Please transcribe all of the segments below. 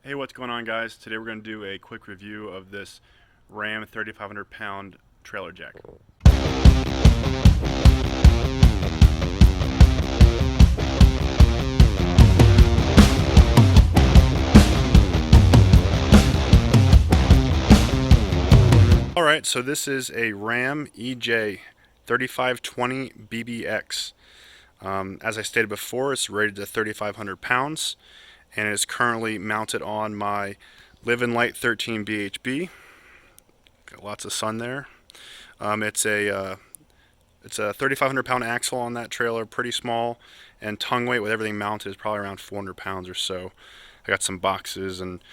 Hey, what's going on, guys? Today we're going to do a quick review of this Ram 3,500 pound trailer jack. Alright, so this is a Ram EJ-3520 BBX. As I stated before, it's rated to 3,500 pounds and is currently mounted on my Livin Lite 13 BHB. Got lots of sun there. It's a 3,500 pound axle on that trailer, pretty small, and tongue weight with everything mounted is probably around 400 pounds or so. I got some boxes and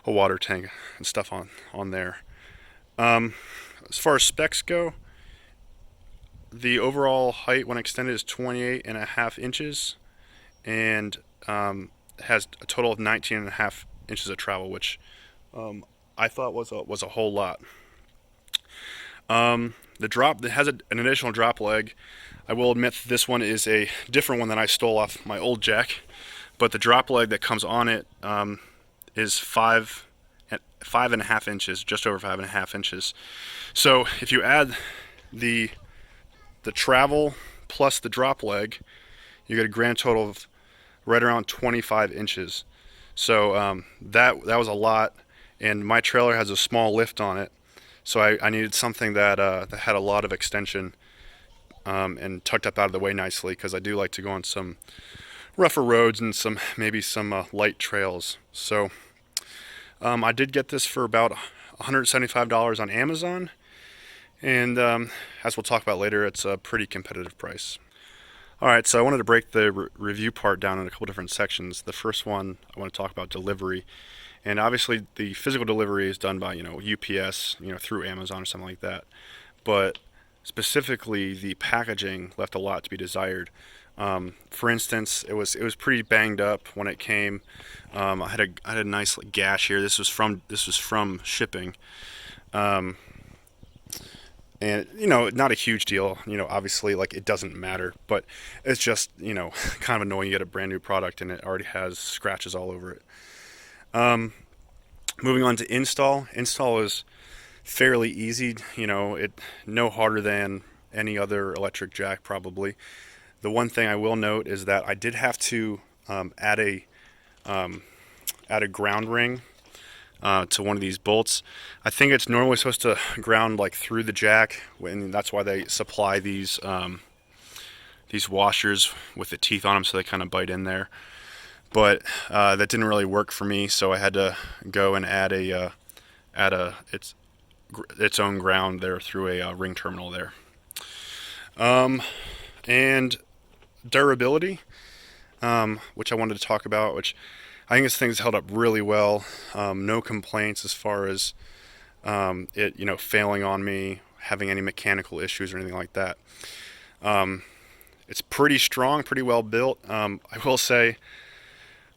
a water tank and stuff on there. As far as specs go, the overall height when extended is 28.5 inches and has a total of 19.5 inches of travel, which I thought was a whole lot. The drop, it has an additional drop leg. I will admit this one is a different one than I stole off my old jack, but the drop leg that comes on it is 5.5 inches, just over 5.5 inches. So if you add the travel plus the drop leg, you get a grand total of right around 25 inches. So that was a lot, and my trailer has a small lift on it. So I needed something that had a lot of extension and tucked up out of the way nicely, because I do like to go on some rougher roads and maybe some light trails. So I did get this for about $175 on Amazon, and as we'll talk about later, it's a pretty competitive price. Alright, so I wanted to break the review part down in a couple different sections. The first one, I want to talk about delivery. And obviously the physical delivery is done by, UPS, through Amazon or something like that. But specifically, the packaging left a lot to be desired. For instance, it was pretty banged up when it came. I had a nice gash here. This was from shipping. And not a huge deal. Obviously, like, it doesn't matter, but it's just kind of annoying. You get a brand new product and it already has scratches all over it. Moving on to install. Install is fairly easy. No harder than any other electric jack probably. The one thing I will note is that I did have to add a ground ring to one of these bolts. I think it's normally supposed to ground like through the jack, and that's why they supply these washers with the teeth on them, so they kind of bite in there. But that didn't really work for me, so I had to go and add its own ground there through a ring terminal there. And durability, which I wanted to talk about, which I think this thing's held up really well. No complaints as far as it failing on me, having any mechanical issues or anything like that. It's pretty strong, pretty well built. I will say,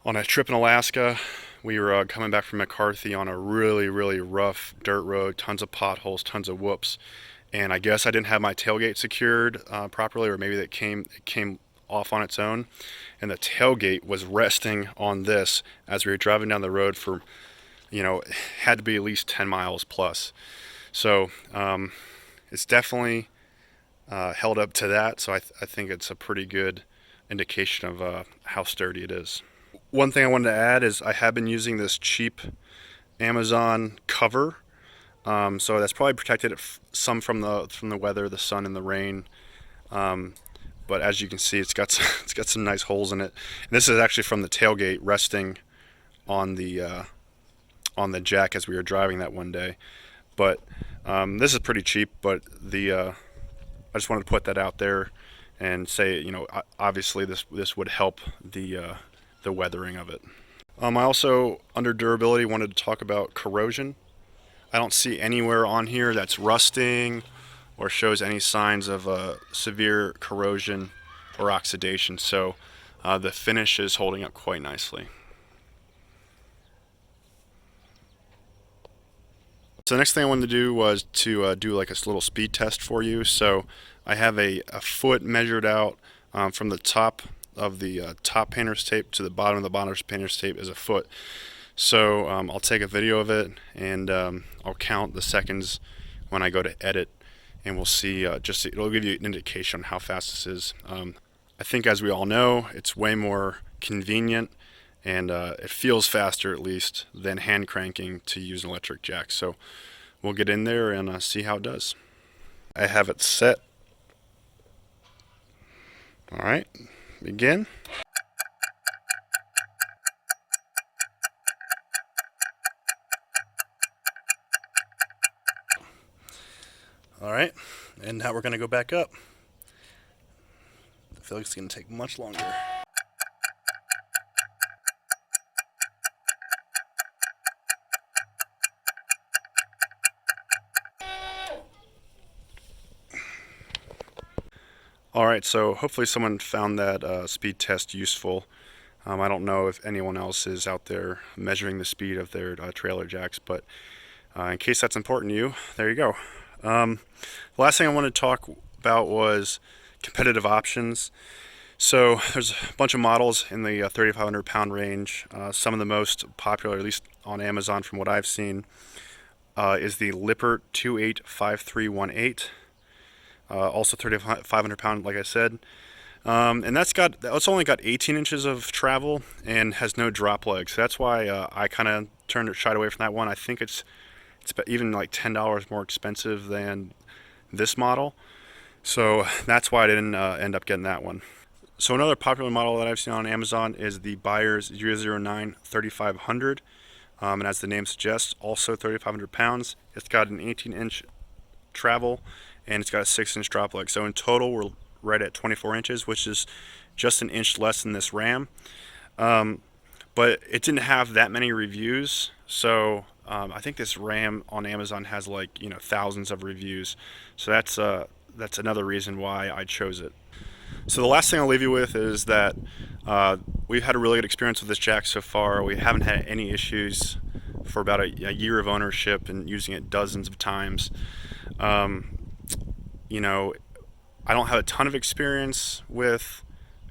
on a trip in Alaska, we were coming back from McCarthy on a really, really rough dirt road, tons of potholes, tons of whoops, and I guess I didn't have my tailgate secured properly, or maybe it came off on its own, and the tailgate was resting on this as we were driving down the road for, it had to be at least 10 miles plus. So it's definitely held up to that, so I think it's a pretty good indication of how sturdy it is. One thing I wanted to add is I have been using this cheap Amazon cover, so that's probably protected it some from the weather, the sun, and the rain. But as you can see, it's got some nice holes in it. And this is actually from the tailgate resting on the jack as we were driving that one day. But this is pretty cheap. But I just wanted to put that out there and say, obviously this would help the weathering of it. I also, under durability, wanted to talk about corrosion. I don't see anywhere on here that's rusting or shows any signs of severe corrosion or oxidation, so the finish is holding up quite nicely. So the next thing I wanted to do was to do like a little speed test for you. So I have a foot measured out from the top of the top painter's tape to the bottom of the bottom painter's tape is a foot. So I'll take a video of it, and I'll count the seconds when I go to edit, and we'll see. It'll give you an indication on how fast this is. I think, as we all know, it's way more convenient, and it feels faster, at least, than hand cranking to use an electric jack. So we'll get in there and see how it does. I have it set. All right, begin. All right, and now we're going to go back up. I feel like it's going to take much longer. All right, so hopefully someone found that speed test useful. I don't know if anyone else is out there measuring the speed of their trailer jacks, but in case that's important to you, there you go. The last thing I wanted to talk about was competitive options. So there's a bunch of models in the 3,500 pound range. Some of the most popular, at least on Amazon from what I've seen, is the Lippert 285318. Also 3,500 pound, like I said. And that's only got 18 inches of travel and has no drop legs. So that's why I kind of shied away from that one. I think it's even like $10 more expensive than this model. So that's why I didn't end up getting that one. So another popular model that I've seen on Amazon is the Buyers 009 3500. And as the name suggests, also 3,500 pounds. It's got an 18-inch travel, and it's got a 6-inch drop leg. So in total, we're right at 24 inches, which is just an inch less than this Ram. But it didn't have that many reviews, so I think this Ram on Amazon has thousands of reviews. So that's another reason why I chose it. So the last thing I'll leave you with is that we've had a really good experience with this jack so far. We haven't had any issues for about a year of ownership and using it dozens of times. I don't have a ton of experience with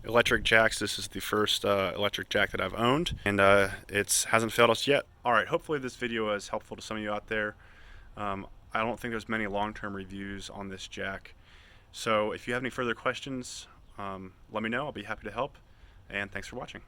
electric jacks. This is the first electric jack that I've owned, and it hasn't failed us yet. All right, hopefully this video is helpful to some of you out there. I don't think there's many long-term reviews on this jack. So if you have any further questions, let me know. I'll be happy to help, and thanks for watching.